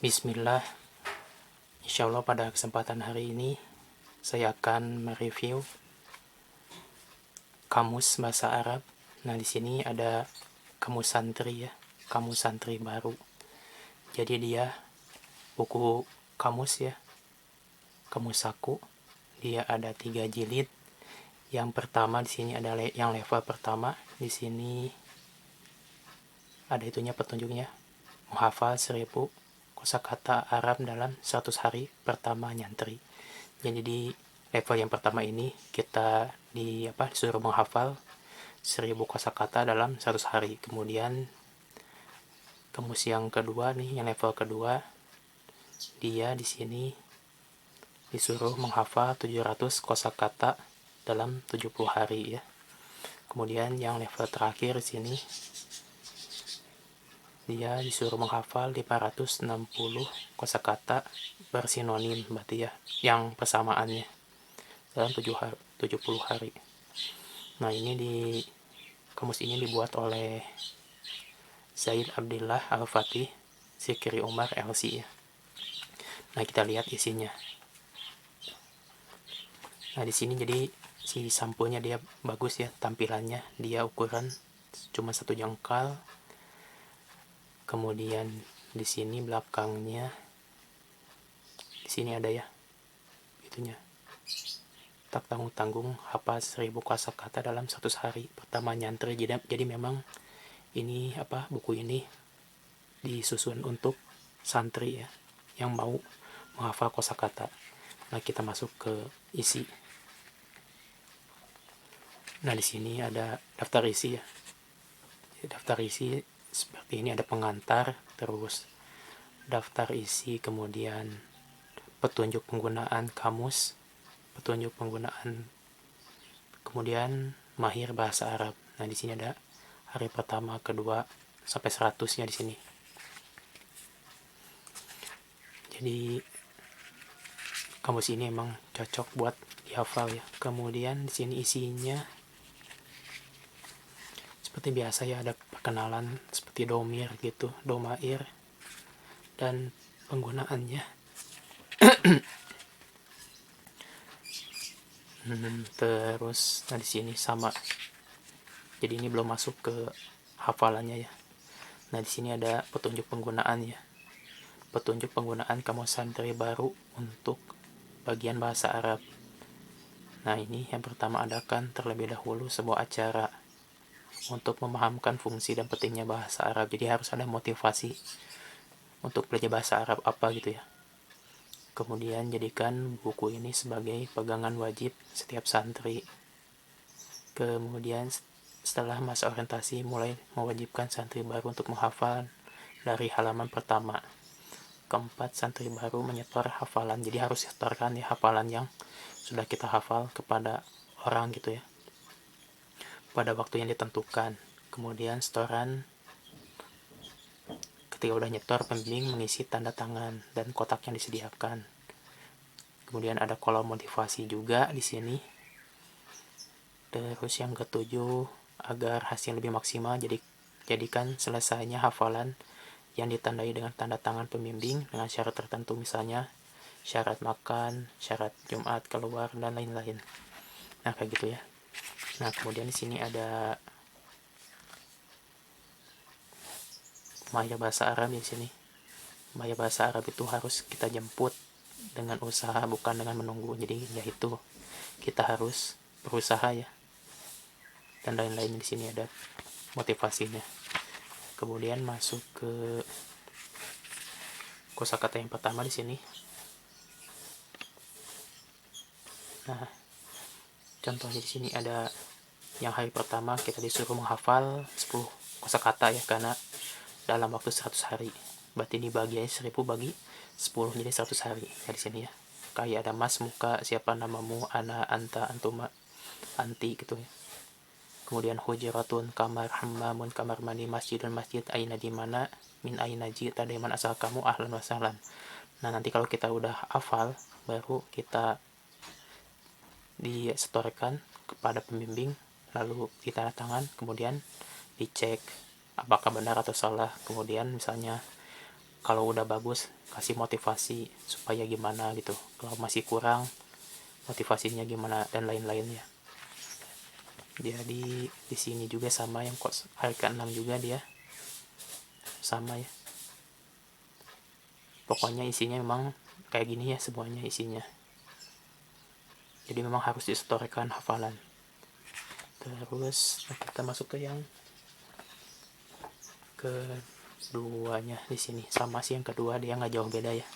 Bismillah, insya Allah pada kesempatan hari ini saya akan mereview kamus bahasa Arab. Nah, di sini ada kamus santri ya, kamus santri baru. Jadi dia buku kamus ya, kamus saku. Dia ada 3 jilid. Yang pertama di sini ada yang level pertama. Di sini ada itunya petunjuknya. Menghafal 1000 kosakata Arab dalam 100 hari pertama nyantri. Jadi di level yang pertama ini kita disuruh menghafal 1000 kosakata dalam 100 hari. Kemudian kamus yang kedua nih, yang level kedua, dia di sini disuruh menghafal 700 kosakata dalam 70 hari ya. Kemudian yang level terakhir di sini dia disuruh menghafal 560 kosakata bersinonim berarti ya, yang persamaannya dalam 70 hari. Nah, ini di kamus ini dibuat oleh Zaid Abdillah Al-Fatih Zikri Umar LC ya. Nah, kita lihat isinya. Nah, di sini jadi si sampulnya dia bagus ya tampilannya. Dia ukuran cuma 1 jengkal. Kemudian di sini belakangnya, di sini ada ya itunya. Tak tanggung-tanggung hafal 1000 kosakata dalam 100 hari pertama nyantri. Jadi memang ini buku ini disusun untuk santri ya yang mau menghafal kosakata. Nah, kita masuk ke isi. Nah, di sini ada daftar isi ya. Daftar isi seperti ini, ada pengantar, terus daftar isi, kemudian petunjuk penggunaan kamus, petunjuk penggunaan, kemudian mahir bahasa Arab. Nah, di sini ada hari pertama, kedua sampai 100-nya di sini. Jadi kamus ini emang cocok buat dihafal ya. Kemudian di sini isinya seperti biasa ya, ada perkenalan seperti domir gitu, domair, dan penggunaannya. Terus nah di sini sama. Jadi ini belum masuk ke hafalannya ya. Nah, di sini ada petunjuk penggunaannya. Petunjuk penggunaan kamus santri baru untuk bagian bahasa Arab. Nah, ini yang pertama, adakan terlebih dahulu sebuah acara untuk memahamkan fungsi dan pentingnya bahasa Arab. Jadi harus ada motivasi untuk belajar bahasa Arab apa gitu ya. Kemudian jadikan buku ini sebagai pegangan wajib setiap santri. Kemudian setelah masa orientasi mulai mewajibkan santri baru untuk menghafal dari halaman pertama. Keempat, santri baru menyetor hafalan. Jadi harus setorkan ya hafalan yang sudah kita hafal kepada orang gitu ya, pada waktu yang ditentukan. Kemudian setoran, ketika udah nyetor, pembimbing mengisi tanda tangan dan kotak yang disediakan. Kemudian ada kolom motivasi juga di sini. Terus yang ketujuh, agar hasil lebih maksimal, jadikan selesainya hafalan yang ditandai dengan tanda tangan pembimbing dengan syarat tertentu, misalnya syarat makan, syarat Jumat keluar, dan lain-lain. Nah, kayak gitu ya. Nah, kemudian di sini ada mahir bahasa Arab di sini. Mahir bahasa Arab itu harus kita jemput dengan usaha, bukan dengan menunggu. Jadi yaitu kita harus berusaha ya, dan lain-lain. Di sini ada motivasinya. Kemudian masuk ke kosakata yang pertama di sini. Nah, contohnya di sini ada yang hari pertama kita disuruh menghafal 10 kosakata ya, karena dalam waktu 100 hari. Berarti ini bagiannya 1000 bagi 10, jadi 100 hari. Ya, di sini ya. Kayak ada mas, muka, siapa namamu, ana, anta, antuma, anti gitu ya. Kemudian hujuratun, kamar, hammamun, kamar mandi, masjidun, masjid, aina di mana, min aina jita, dari mana asal kamu, ahlan wasahlan. Nah, nanti kalau kita udah hafal, baru kita disetorkan kepada pembimbing, lalu ditanda tangan, kemudian dicek apakah benar atau salah. Kemudian misalnya Kalau udah bagus kasih motivasi supaya gimana gitu, kalau masih kurang motivasinya gimana dan lain-lainnya. Jadi di sini juga sama, yang hari ke-6 juga dia sama ya, pokoknya isinya memang kayak gini ya semuanya isinya. Jadi memang harus disetorkan hafalan. Terus kita masuk ke yang keduanya. Di sini sama sih, yang kedua dia nggak jauh beda ya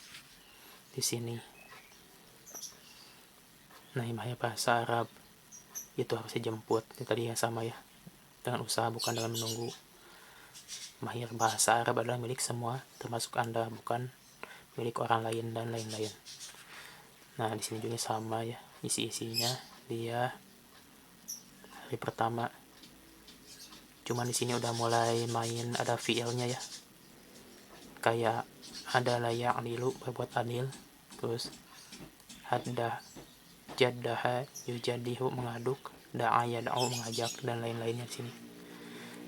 di sini. Naimahnya bahasa Arab itu harus dijemput, itu tadi yang sama ya, dengan usaha bukan dengan menunggu. Mahir bahasa Arab adalah milik semua termasuk Anda, bukan milik orang lain dan lain-lain. Nah di sini juga sama ya, isi-isinya dia hari pertama. Cuman di sini udah mulai main ada fiilnya ya, kayak ada layak adilu berbuat adil, terus haddah jaddaha yujadihu mengaduk, da'a yad'u mengajak dan lain-lainnya di sini.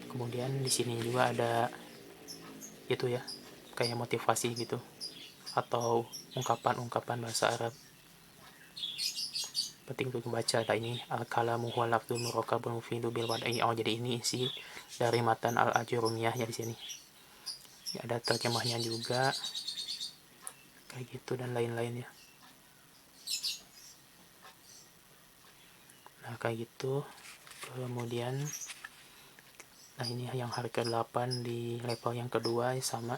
Kemudian di sini juga ada itu ya, kayak motivasi gitu atau ungkapan-ungkapan bahasa Arab penting untuk dibaca. Ada ini al-kalamu huwa lafdzul murakkabun mufidu bil wad'i. Oh jadi ini isi dari matan al-ajurumiyah ya di sini. Ya, ada terjemahnya juga kayak gitu dan lain-lain ya. Nah kayak gitu. Kemudian nah ini yang hari ke-8 di level yang kedua ya, sama.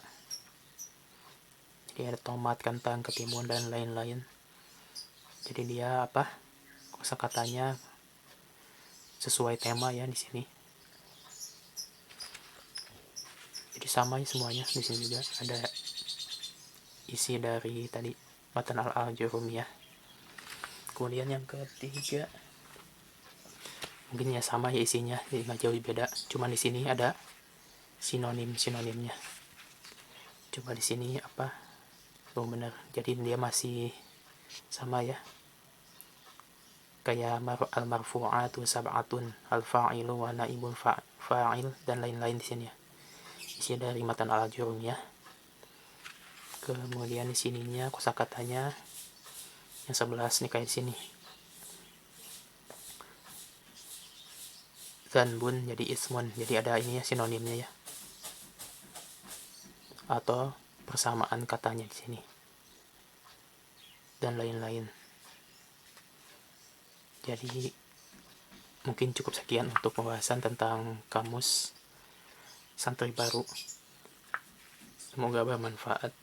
Jadi ada tomat, kentang, ketimun dan lain-lain. Jadi dia apa? Kosakatanya sesuai tema ya di sini. Jadi sama ya semuanya. Di sini juga ada isi dari tadi matan al-ajurumiyah. Kemudian yang ketiga mungkin ya sama ya isinya, jadi nggak jauh beda. Cuma di sini ada sinonimnya. Coba di sini apa? Oh bener. Jadi dia masih sama ya. Kayak al-marfu'atu sab'atun, al-fa'ilu wa naibul fa'il dan lain-lain di sini ya. Isi dari matan al-ajurumiyah. Kemudian di sininya kosakatanya yang 11 nih kayak di sini. Zanbun jadi ismun, jadi ada ini ya sinonimnya ya, atau persamaan katanya di sini dan lain-lain. Jadi mungkin cukup sekian untuk pembahasan tentang kamus santri baru. Semoga bermanfaat.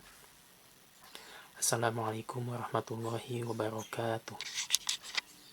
Assalamualaikum warahmatullahi wabarakatuh.